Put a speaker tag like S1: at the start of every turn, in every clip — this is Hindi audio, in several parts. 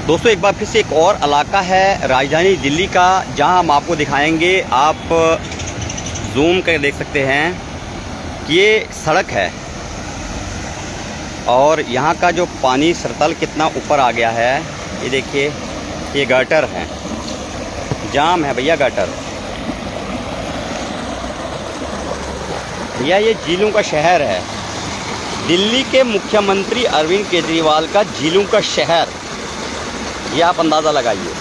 S1: दोस्तों एक बार फिर से एक और इलाका है राजधानी दिल्ली का, जहां हम आपको दिखाएंगे। आप जूम करके देख सकते हैं कि ये सड़क है और यहाँ का जो पानी सरतल कितना ऊपर आ गया है। ये देखिए, ये गटर है, जाम है भैया गटर। भैया ये झीलों का शहर है, दिल्ली के मुख्यमंत्री अरविंद केजरीवाल का झीलों का शहर। ये आप अंदाज़ा लगाइए,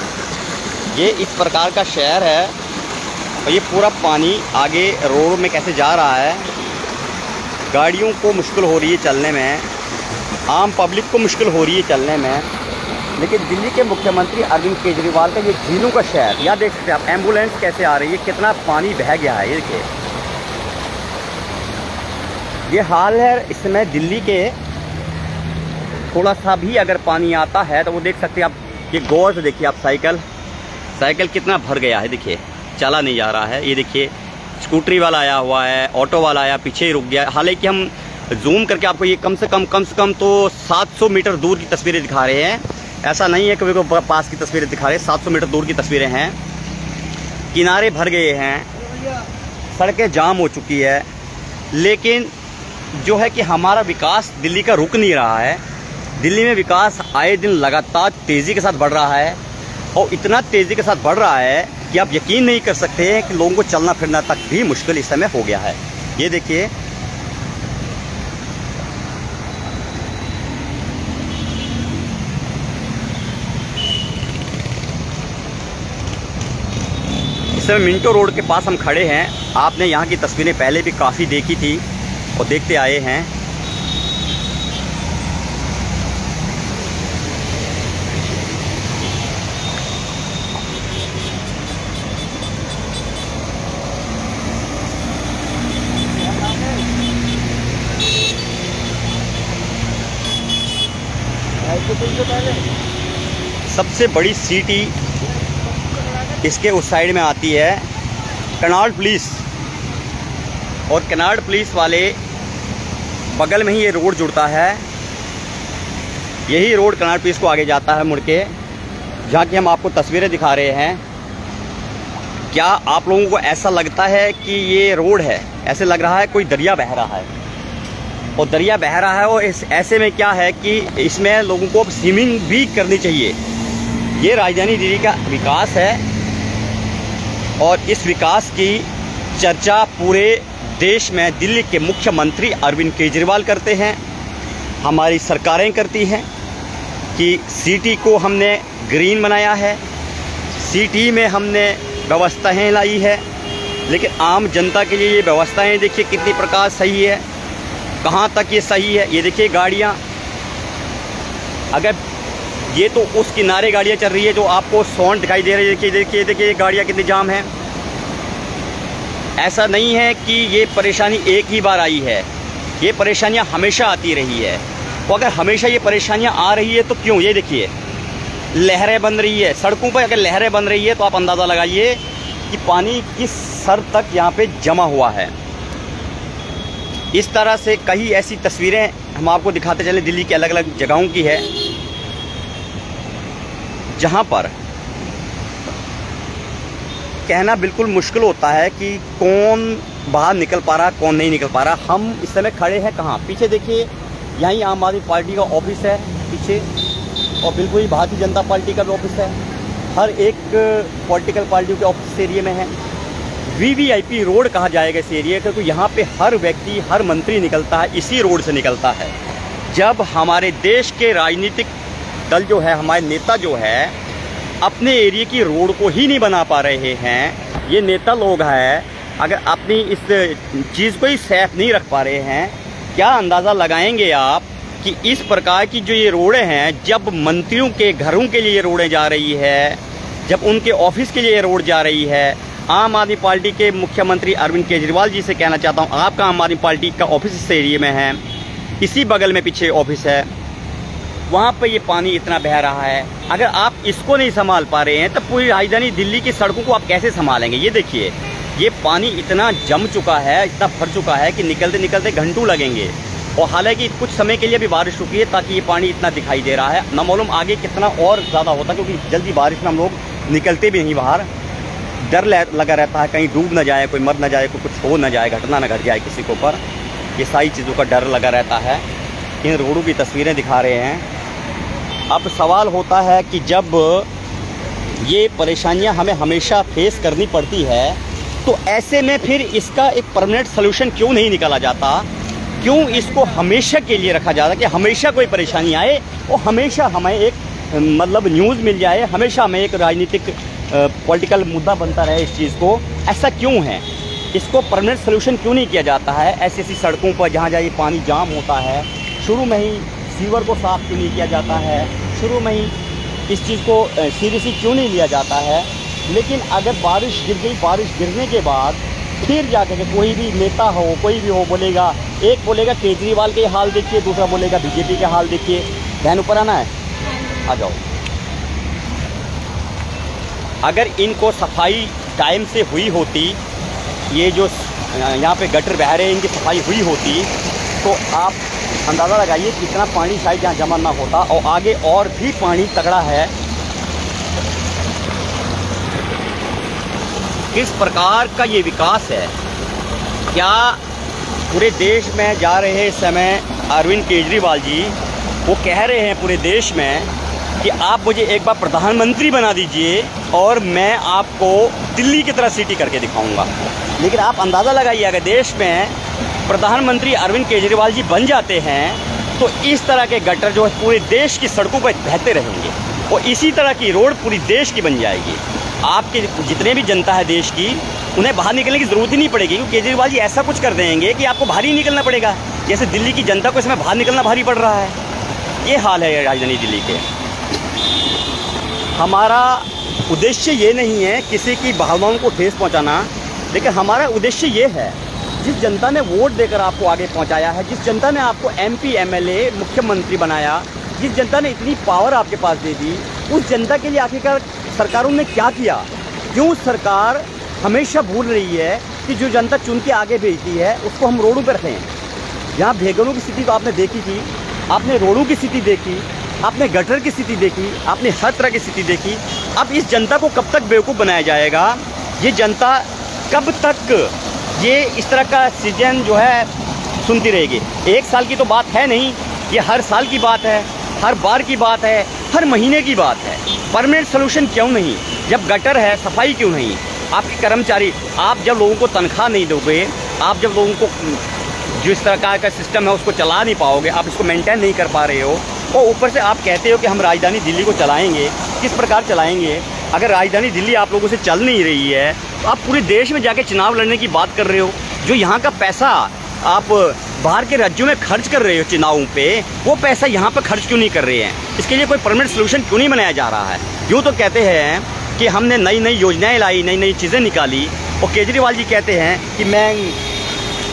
S1: ये इस प्रकार का शहर है और ये पूरा पानी आगे रोड में कैसे जा रहा है। गाड़ियों को मुश्किल हो रही है चलने में, आम पब्लिक को मुश्किल हो रही है चलने में, लेकिन दिल्ली के मुख्यमंत्री अरविंद केजरीवाल का ये झीलों का शहर। यहाँ देख सकते हैं आप, एम्बुलेंस कैसे आ रही है, कितना पानी बह गया है। ये देखिए, ये हाल है इस समय दिल्ली के। थोड़ा सा भी अगर पानी आता है तो वो देख सकते हैं आप, ये गौर से देखिए आप, साइकिल कितना भर गया है। देखिए चला नहीं जा रहा है। ये देखिए स्कूटरी वाला आया हुआ है, ऑटो वाला आया, पीछे ही रुक गया। हालांकि हम जूम करके आपको ये कम से कम तो 700 मीटर दूर की तस्वीरें दिखा रहे हैं। ऐसा नहीं है कि वो पास की तस्वीरें दिखा रहे हैं, 700 मीटर दूर की तस्वीरें हैं। किनारे भर गए हैं, सड़कें जाम हो चुकी है, लेकिन जो है कि हमारा विकास दिल्ली का रुक नहीं रहा है। दिल्ली में विकास आए दिन लगातार तेज़ी के साथ बढ़ रहा है और इतना तेज़ी के साथ बढ़ रहा है कि आप यकीन नहीं कर सकते हैं कि लोगों को चलना फिरना तक भी मुश्किल इस समय हो गया है। ये देखिए, इस समय मिंटो रोड के पास हम खड़े हैं। आपने यहाँ की तस्वीरें पहले भी काफ़ी देखी थी और देखते आए हैं। सबसे बड़ी सिटी इसके उस साइड में आती है कनॉट प्लेस, और कनॉट प्लेस वाले बगल में ही ये रोड जुड़ता है। यही रोड कनॉट प्लेस को आगे जाता है मुड़ के, जहाँ की हम आपको तस्वीरें दिखा रहे हैं। क्या आप लोगों को ऐसा लगता है कि ये रोड है? ऐसे लग रहा है कोई दरिया बह रहा है, और दरिया बह रहा है। और ऐसे में क्या है कि इसमें लोगों को स्विमिंग भी करनी चाहिए। ये राजधानी दिल्ली का विकास है और इस विकास की चर्चा पूरे देश में दिल्ली के मुख्यमंत्री अरविंद केजरीवाल करते हैं, हमारी सरकारें करती हैं कि सिटी को हमने ग्रीन बनाया है, सिटी में हमने व्यवस्थाएं लाई है। लेकिन आम जनता के लिए ये व्यवस्थाएं देखिए कितनी प्रकार सही है, कहाँ तक ये सही है। ये देखिए गाड़ियाँ, अगर ये तो उस किनारे गाड़ियाँ चल रही है जो आपको सौंड दिखाई दे रही है। देखिए ये गाड़ियाँ कितनी जाम है। ऐसा नहीं है कि ये परेशानी एक ही बार आई है, ये परेशानियाँ हमेशा आती रही है। तो अगर हमेशा ये परेशानियाँ आ रही है तो क्यों? ये देखिए लहरें बन रही है सड़कों पर। अगर लहरें बन रही है तो आप अंदाज़ा लगाइए कि पानी किस सर तक यहाँ पे जमा हुआ है। इस तरह से कई ऐसी तस्वीरें हम आपको दिखाते चले दिल्ली के अलग अलग जगहों की है, जहाँ पर कहना बिल्कुल मुश्किल होता है कि कौन बाहर निकल पा रहा, कौन नहीं निकल पा रहा। हम इस समय खड़े हैं कहाँ? पीछे देखिए, यहीं आम आदमी पार्टी का ऑफिस है पीछे, और बिल्कुल ही भारतीय जनता पार्टी का भी ऑफिस है। हर एक पॉलिटिकल पार्टी के ऑफिस एरिया में है। वीवीआईपी रोड कहा जाएगा इस एरिया, क्योंकि यहाँ पे हर व्यक्ति, हर मंत्री निकलता है, इसी रोड से निकलता है। जब हमारे देश के राजनीतिक दल जो है, हमारे नेता जो है, अपने एरिया की रोड को ही नहीं बना पा रहे हैं, ये नेता लोग हैं, अगर अपनी इस चीज़ को ही सेफ नहीं रख पा रहे हैं, क्या अंदाज़ा लगाएंगे आप कि इस प्रकार की जो ये रोडें हैं, जब मंत्रियों के घरों के लिए ये रोडें जा रही है, जब उनके ऑफिस के लिए ये रोड जा रही है। आम आदमी पार्टी के मुख्यमंत्री अरविंद केजरीवाल जी से कहना चाहता हूँ, आपका आम आदमी पार्टी का ऑफिस इस एरिया में है, इसी बगल में पीछे ऑफिस है, वहाँ पे ये पानी इतना बह रहा है। अगर आप इसको नहीं संभाल पा रहे हैं तो पूरी राजधानी दिल्ली की सड़कों को आप कैसे संभालेंगे? ये देखिए, ये पानी इतना जम चुका है, इतना भर चुका है कि निकलते निकलते घंटों लगेंगे। और हालांकि कुछ समय के लिए भी बारिश रुकी है ताकि ये पानी इतना दिखाई दे रहा है। ना मालूम आगे कितना और ज़्यादा होता, क्योंकि जल्दी बारिश में हम लोग निकलते भी नहीं बाहर, डर लगा रहता है कहीं डूब ना जाए, कोई मर ना जाए, कोई कुछ हो ना जाए, घटना ना घट जाए किसी के ऊपर। ये सारी चीज़ों का डर लगा रहता है। इन रोडों की तस्वीरें दिखा रहे हैं। अब सवाल होता है कि जब ये परेशानियां हमें हमेशा फेस करनी पड़ती है तो ऐसे में फिर इसका एक परमानेंट सोल्यूशन क्यों नहीं निकाला जाता, क्यों इसको हमेशा के लिए रखा जाता कि हमेशा कोई परेशानी आए और हमेशा हमें एक मतलब न्यूज़ मिल जाए, हमेशा हमें एक राजनीतिक पॉलिटिकल मुद्दा बनता रहे इस चीज़ को। ऐसा क्यों है? इसको परमानेंट सोल्यूशन क्यों नहीं किया जाता है? ऐसी ऐसी सड़कों पर जहाँ जहाँ ये पानी जाम होता है, शुरू में ही सीवर को साफ़ क्यों नहीं किया जाता है? शुरू में ही इस चीज़ को सीरियसली क्यों नहीं लिया जाता है? लेकिन अगर बारिश गिर गई, बारिश गिरने के बाद फिर जाकर के कोई भी नेता हो, कोई भी हो, बोलेगा, एक बोलेगा केजरीवाल के हाल देखिए, दूसरा बोलेगा बीजेपी के हाल देखिए। बहन ऊपर आना है, आ जाओ। अगर इनको सफाई टाइम से हुई होती, ये जो यहाँ पे गटर बह रहे हैं इनकी सफाई हुई होती, तो आप अंदाज़ा लगाइए कितना पानी शायद यहाँ जमा ना होता। और आगे और भी पानी तगड़ा है। किस प्रकार का ये विकास है? क्या पूरे देश में जा रहे इस समय अरविंद केजरीवाल जी वो कह रहे हैं पूरे देश में कि आप मुझे एक बार प्रधानमंत्री बना दीजिए और मैं आपको दिल्ली की तरह सिटी करके दिखाऊंगा। लेकिन आप अंदाज़ा लगाइए अगर देश में प्रधानमंत्री अरविंद केजरीवाल जी बन जाते हैं तो इस तरह के गटर जो है पूरे देश की सड़कों पर बहते रहेंगे और इसी तरह की रोड पूरी देश की बन जाएगी। आपके जितने भी जनता है देश की, उन्हें बाहर निकलने की ज़रूरत ही नहीं पड़ेगी, क्योंकि केजरीवाल जी ऐसा कुछ कर देंगे कि आपको बाहर ही निकलना पड़ेगा। जैसे दिल्ली की जनता को इसमें बाहर निकलना भारी पड़ रहा है, ये हाल है राजधानी दिल्ली के। हमारा उद्देश्य ये नहीं है किसी की भावनाओं को ठेस पहुंचाना, लेकिन हमारा उद्देश्य ये है, जिस जनता ने वोट देकर आपको आगे पहुंचाया है, जिस जनता ने आपको MP MLA मुख्यमंत्री बनाया, जिस जनता ने इतनी पावर आपके पास दे दी, उस जनता के लिए आखिरकार सरकारों ने क्या किया? क्यों सरकार हमेशा भूल रही है कि जो जनता चुन के आगे भेजती है उसको हम रोडों पर रखें? यहाँ भेगरों की स्थिति तो आपने देखी थी, आपने रोडों की स्थिति देखी, आपने गटर की स्थिति देखी, आपने हर तरह की स्थिति देखी। अब इस जनता को कब तक बेवकूफ़ बनाया जाएगा? ये जनता कब तक ये इस तरह का सीजन जो है सुनती रहेगी? एक साल की तो बात है नहीं, ये हर साल की बात है, हर बार की बात है, हर महीने की बात है। परमानेंट सोल्यूशन क्यों नहीं? जब गटर है, सफाई क्यों नहीं? आपके कर्मचारी, आप जब लोगों को तनख्वाह नहीं दोगे, आप जब लोगों को जिस तरह का सिस्टम है उसको चला नहीं पाओगे, आप इसको मेंटेन नहीं कर पा रहे हो, और ऊपर से आप कहते हो कि हम राजधानी दिल्ली को चलाएंगे। किस प्रकार चलाएंगे? अगर राजधानी दिल्ली आप लोगों से चल नहीं रही है तो आप पूरे देश में जाके चुनाव लड़ने की बात कर रहे हो। जो यहाँ का पैसा आप बाहर के राज्यों में खर्च कर रहे हो चुनावों पे, वो पैसा यहाँ पर खर्च क्यों नहीं कर रहे हैं? इसके लिए कोई परमानेंट सोल्यूशन क्यों नहीं बनाया जा रहा है? यूँ तो कहते हैं कि हमने नई नई योजनाएं लाई, नई नई चीज़ें निकाली, और केजरीवाल जी कहते हैं कि मैं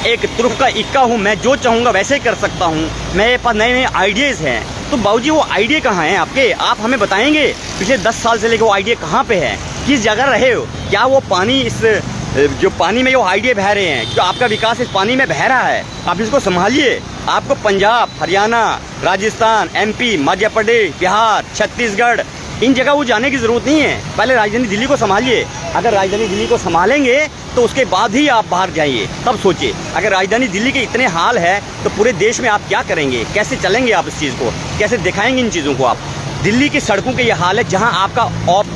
S1: एक तुर्क का इक्का हूँ, मैं जो चाहूँगा वैसे ही कर सकता हूँ, मेरे पास नए नए आइडियाज़ हैं। तो बाबूजी वो आइडिया कहाँ हैं आपके? आप हमें बताएंगे पिछले 10 साल से लेकर वो आइडिया कहाँ पे है? किस जगह रहे हो? क्या वो पानी, इस जो पानी में जो आइडिया बह रहे हैं, जो आपका विकास इस पानी में बह रहा है, आप इसको संभालिए। आपको पंजाब, हरियाणा, राजस्थान, MP, मध्य प्रदेश, बिहार, छत्तीसगढ़, इन जगह वो जाने की ज़रूरत नहीं है। पहले राजधानी दिल्ली को संभालिए। अगर राजधानी दिल्ली को संभालेंगे तो उसके बाद ही आप बाहर जाइए, तब सोचिए। अगर राजधानी दिल्ली के इतने हाल है तो पूरे देश में आप क्या करेंगे? कैसे चलेंगे आप इस चीज़ को? कैसे दिखाएंगे इन चीज़ों को आप? दिल्ली की सड़कों के ये हाल है, जहां आपका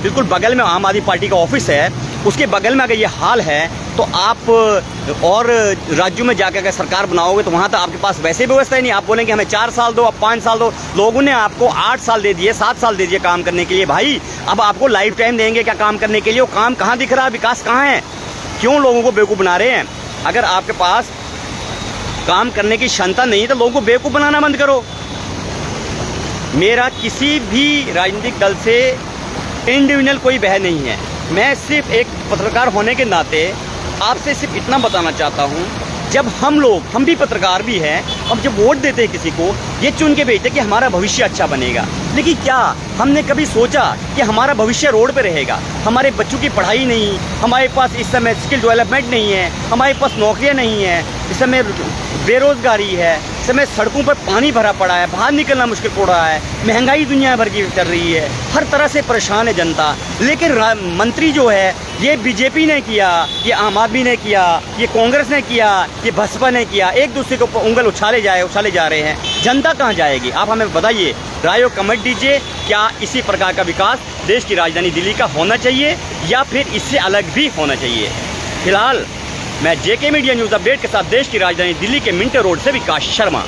S1: बिल्कुल बगल में आम आदमी पार्टी का ऑफिस है, उसके बगल में अगर ये हाल है तो आप और राज्यों में जाकर अगर सरकार बनाओगे तो वहाँ तो आपके पास वैसे व्यवस्था ही नहीं। आप बोलेंगे हमें 4 साल दो, अब 5 साल दो। लोगों ने आपको 8 साल दे दिए, 7 साल दे दिए काम करने के लिए। भाई अब आपको लाइफ टाइम देंगे क्या काम करने के लिए? वो काम कहाँ दिख रहा है? विकास कहाँ है? क्यों लोगों को बेवकूफ़ बना रहे हैं? अगर आपके पास काम करने की क्षमता नहीं तो लोगों को बेवकूफ़ बनाना बंद करो। मेरा किसी भी राजनीतिक दल से इंडिविजुअल कोई बह नहीं है। मैं सिर्फ एक पत्रकार होने के नाते आपसे सिर्फ इतना बताना चाहता हूँ, जब हम भी पत्रकार भी हैं, अब जब वोट देते हैं किसी को, ये चुन के भेजते कि हमारा भविष्य अच्छा बनेगा। लेकिन क्या हमने कभी सोचा कि हमारा भविष्य रोड पे रहेगा? हमारे बच्चों की पढ़ाई नहीं, हमारे पास इस समय स्किल डेवलपमेंट नहीं है, हमारे पास नौकरियां नहीं है, इस समय बेरोज़गारी है, समय सड़कों पर पानी भरा पड़ा है, बाहर निकलना मुश्किल पड़ रहा है, महंगाई दुनिया भर की चल रही है, हर तरह से परेशान है जनता। लेकिन मंत्री जो है ये बीजेपी ने किया, ये आम आदमी ने किया, ये कांग्रेस ने किया, ये बसपा ने किया, एक दूसरे को उंगल उछाले जा रहे हैं। जनता कहाँ जाएगी? आप हमें बताइए, राय और कमेंट दीजिए। क्या इसी प्रकार का विकास देश की राजधानी दिल्ली का होना चाहिए या फिर इससे अलग भी होना चाहिए? फिलहाल मैं जेके मीडिया न्यूज़ अपडेट के साथ देश की राजधानी दिल्ली के मिंटो रोड से विकास शर्मा।